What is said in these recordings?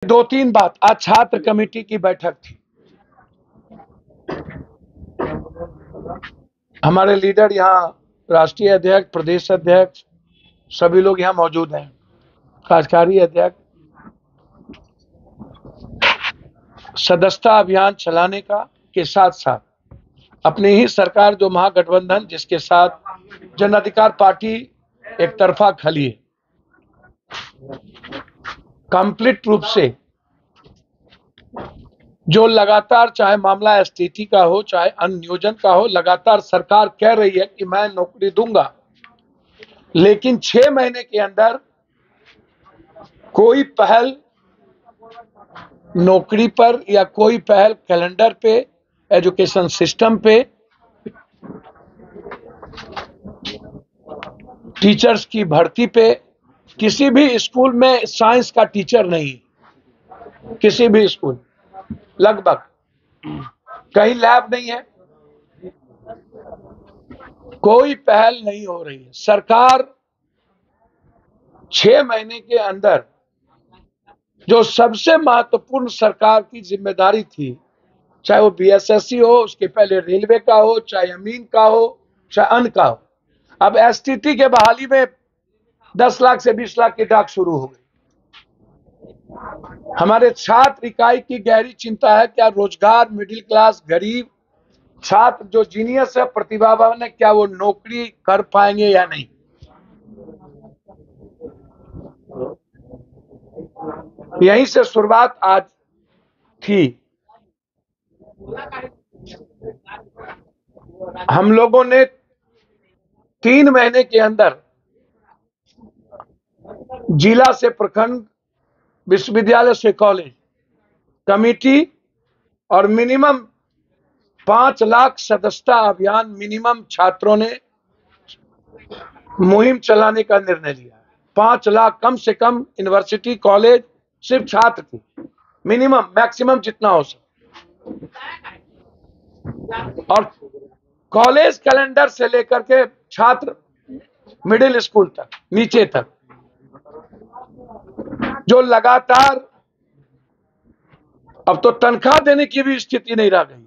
दो तीन बात। आज छात्र कमेटी की बैठक थी। हमारे लीडर यहाँ, राष्ट्रीय अध्यक्ष, प्रदेश अध्यक्ष, सभी लोग यहाँ मौजूद हैं। कार्यकारी अध्यक्ष सदस्यता अभियान चलाने का के साथ साथ अपनी ही सरकार जो महागठबंधन जिसके साथ जन अधिकार पार्टी एक तरफा खली है, कंप्लीट रूप से जो लगातार, चाहे मामला एसटीटी का हो चाहे अन्य नियोजन का हो, लगातार सरकार कह रही है कि मैं नौकरी दूंगा, लेकिन 6 महीने के अंदर कोई पहल नौकरी पर या कोई पहल कैलेंडर पे, एजुकेशन सिस्टम पे, टीचर्स की भर्ती पे, किसी भी स्कूल में साइंस का टीचर नहीं, किसी भी स्कूल लगभग कहीं लैब नहीं है, कोई पहल नहीं हो रही है। सरकार 6 महीने के अंदर जो सबसे महत्वपूर्ण सरकार की जिम्मेदारी थी, चाहे वो बीएसएससी हो, उसके पहले रेलवे का हो, चाहे अमीन का हो, चाहे अन्य का हो, अब एसटीटी के बहाली में 10 लाख से 20 लाख की डाक शुरू हो गई। हमारे छात्र इकाई की गहरी चिंता है, क्या रोजगार, मिडिल क्लास, गरीब छात्र जो जीनियस है, प्रतिभावान है, क्या वो नौकरी कर पाएंगे या नहीं। यहीं से शुरुआत आज थी। हम लोगों ने 3 महीने के अंदर जिला से प्रखंड, विश्वविद्यालय से कॉलेज, कमेटी और मिनिमम 5 लाख सदस्यता अभियान मिनिमम छात्रों ने मुहिम चलाने का निर्णय लिया है। 5 लाख कम से कम यूनिवर्सिटी, कॉलेज, सिर्फ छात्र थे, मिनिमम, मैक्सिमम जितना हो सके। और कॉलेज कैलेंडर से लेकर के छात्र मिडिल स्कूल तक, नीचे तक, जो लगातार, अब तो तनख्वाह देने की भी स्थिति नहीं रह गई।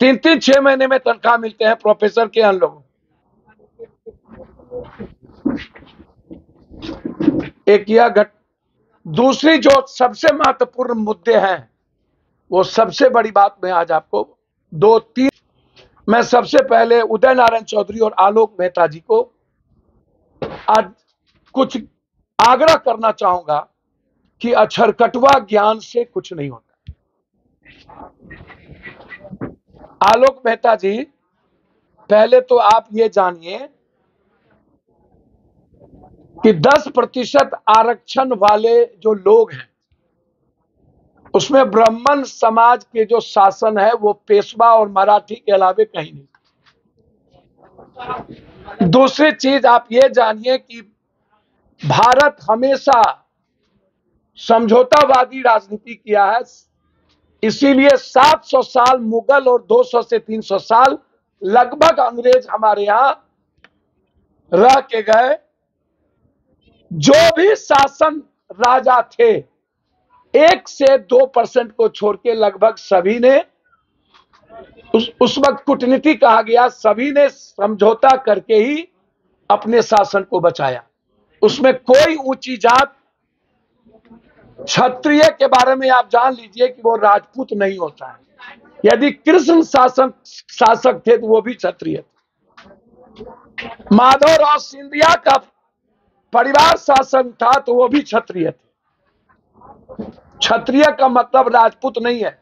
3-3, 6 महीने में तनख्वाह मिलते हैं प्रोफेसर के अन लोगों। एक यह दूसरी जो सबसे महत्वपूर्ण मुद्दे हैं, वो सबसे बड़ी बात मैं आज आपको 2-3, मैं सबसे पहले उदय नारायण चौधरी और आलोक मेहता जी को आज कुछ आग्रह करना चाहूंगा कि अक्षरकटवा ज्ञान से कुछ नहीं होता। आलोक मेहता जी, पहले तो आप ये जानिए कि 10% आरक्षण वाले जो लोग हैं, उसमें ब्राह्मण समाज के जो शासन है वो पेशवा और मराठी के अलावे कहीं नहीं। दूसरी चीज आप ये जानिए कि भारत हमेशा समझौतावादी राजनीति किया है, इसीलिए 700 साल मुगल और 200 से 300 साल लगभग अंग्रेज हमारे यहां रह के गए। जो भी शासन राजा थे, 1 से 2% को छोड़ के लगभग सभी ने, उस वक्त कूटनीति कहा गया, सभी ने समझौता करके ही अपने शासन को बचाया। उसमें कोई ऊंची जात, क्षत्रिय के बारे में आप जान लीजिए कि वो राजपूत नहीं होता है। यदि कृष्ण शासक थे तो वो भी क्षत्रिय थे। माधवराव सिंधिया का परिवार शासन था तो वो भी क्षत्रिय थे। क्षत्रिय का मतलब राजपूत नहीं है।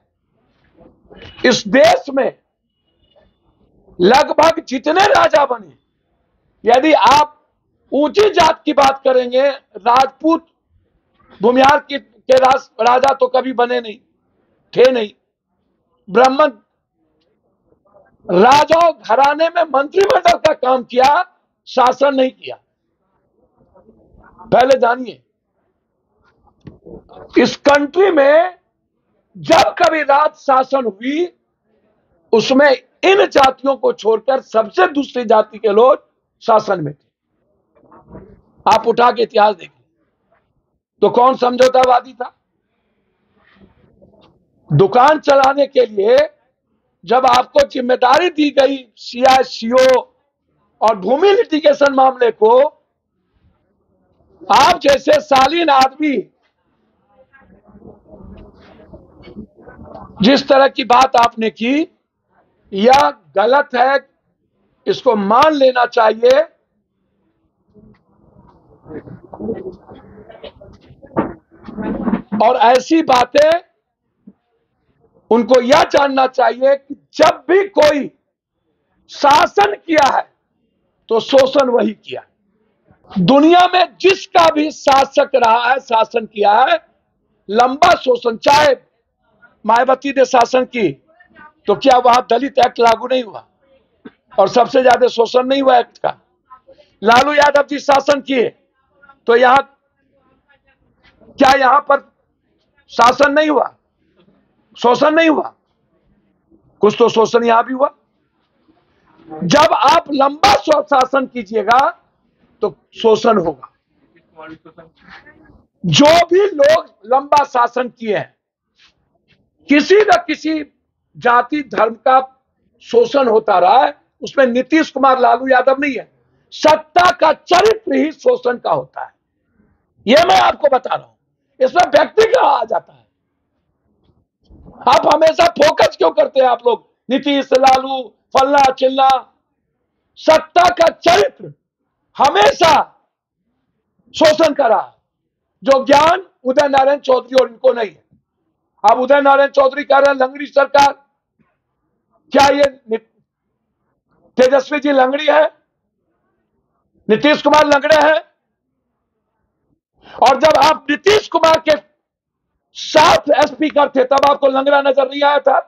इस देश में लगभग जितने राजा बने, यदि आप ऊंची जात की बात करेंगे, राजपूत भूमिहार के राजा तो कभी बने नहीं, थे नहीं। ब्राह्मण राजाओं घराने में मंत्रिमंडल का काम किया, शासन नहीं किया। पहले जानिए, इस कंट्री में जब कभी राज शासन हुई, उसमें इन जातियों को छोड़कर सबसे दूसरी जाति के लोग शासन में थे। आप उठा के इतिहास देखिए। तो कौन समझौतावादी था? दुकान चलाने के लिए जब आपको जिम्मेदारी दी गई सीआईसीओ और भूमि लिटिगेशन मामले को, आप जैसे शालीन आदमी जिस तरह की बात आपने की, यह गलत है, इसको मान लेना चाहिए। और ऐसी बातें उनको यह जानना चाहिए कि जब भी कोई शासन किया है तो शोषण वही किया। दुनिया में जिसका भी शासक रहा है, शासन किया है, लंबा शोषण। चाहे मायावती ने शासन की तो क्या वहां दलित एक्ट लागू नहीं हुआ और सबसे ज्यादा शोषण नहीं हुआ एक्ट का? लालू यादव जी शासन किए तो क्या यहां पर शासन नहीं हुआ, शोषण नहीं हुआ? कुछ तो शोषण यहां भी हुआ। जब आप लंबा शासन कीजिएगा तो शोषण होगा। जो भी लोग लंबा शासन किए हैं, किसी न किसी जाति धर्म का शोषण होता रहा है। उसमें नीतीश कुमार लालू यादव नहीं है। सत्ता का चरित्र ही शोषण का होता है, यह मैं आपको बता रहा हूं। इसमें व्यक्ति का आ जाता है। आप हमेशा फोकस क्यों करते हैं आप लोग नीतीश, लालू, फल्ला चिल्ला? सत्ता का चरित्र हमेशा शोषण का रहा, जो ज्ञान उदय नारायण चौधरी और इनको नहीं है। अब उदय नारायण चौधरी कह रहे हैं लंगड़ी सरकार। क्या ये तेजस्वी जी लंगड़ी है? नीतीश कुमार लंगड़े हैं? और जब आप नीतीश कुमार के साथ स्पीकर थे तब आपको लंगड़ा नजर नहीं आया था?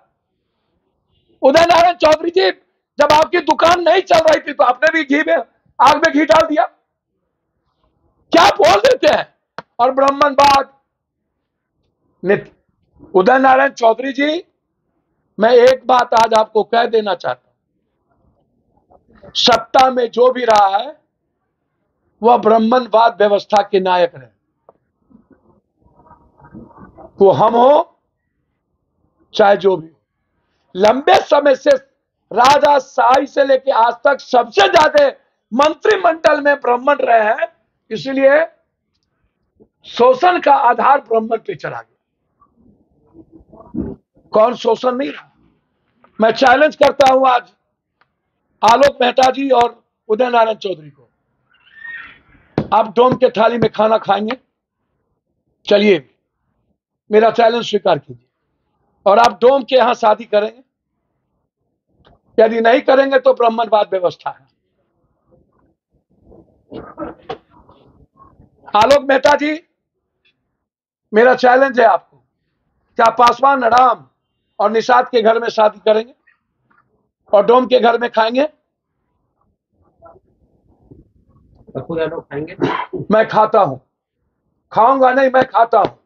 उदय नारायण चौधरी जी, जब आपकी दुकान नहीं चल रही थी तो आपने भी घी में आग में घी डाल दिया। क्या बोल देते हैं? और ब्राह्मणवाद। उदय नारायण चौधरी जी, मैं एक बात आज आपको कह देना चाहता हूं, सत्ता में जो भी रहा है वह ब्राह्मणवाद व्यवस्था के नायक रहे। वो हम हो चाहे जो भी हो, लंबे समय से राजा शाही से लेकर आज तक सबसे ज्यादा मंत्रिमंडल में ब्राह्मण रहे हैं। इसलिए शोषण का आधार ब्राह्मण पे चला गया। कौन शोषण नहीं रहा? मैं चैलेंज करता हूं आज आलोक मेहता जी और उदय नारायण चौधरी को। आप डोम के थाली में खाना खाएंगे? चलिए, मेरा चैलेंज स्वीकार कीजिए। और आप डोम के यहां शादी करेंगे? यदि नहीं करेंगे तो ब्राह्मणवाद व्यवस्था है। आलोक मेहता जी, मेरा चैलेंज है आपको, क्या पासवान राम और निषाद के घर में शादी करेंगे और डोम के घर में खाएंगे? खाएंगे? मैं खाता हूं, खाऊंगा नहीं, मैं खाता हूं,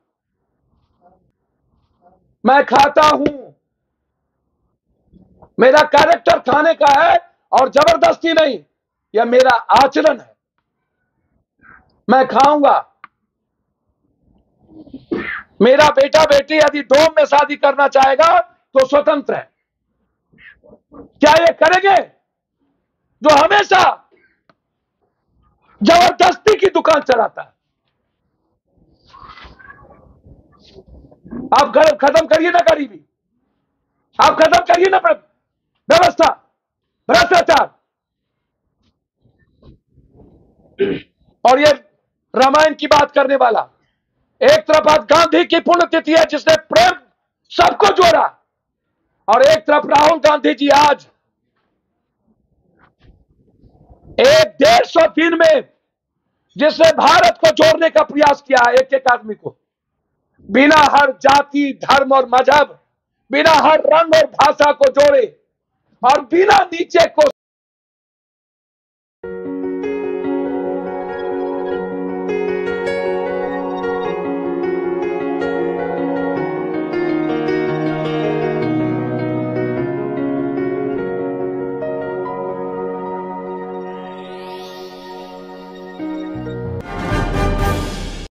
मैं खाता हूं। मेरा कैरेक्टर खाने का है और जबरदस्ती नहीं, यह मेरा आचरण है। मैं खाऊंगा। मेरा बेटा बेटी यदि डोम में शादी करना चाहेगा तो स्वतंत्र है। क्या ये करेंगे जो हमेशा जबरदस्ती की दुकान चलाता है? आप खत्म करिए ना गरीबी, आप खत्म करिए ना व्यवस्था, भ्रष्टाचार। और ये रामायण की बात करने वाला, एक तरफ आज गांधी की पुण्यतिथि है जिसने प्रेम सबको जोड़ा, और एक तरफ राहुल गांधी जी आज 150 दिन में जिसने भारत को जोड़ने का प्रयास किया है, एक एक आदमी को, बिना हर जाति धर्म और मजहब, बिना हर रंग और भाषा को जोड़े और बिना नीचे को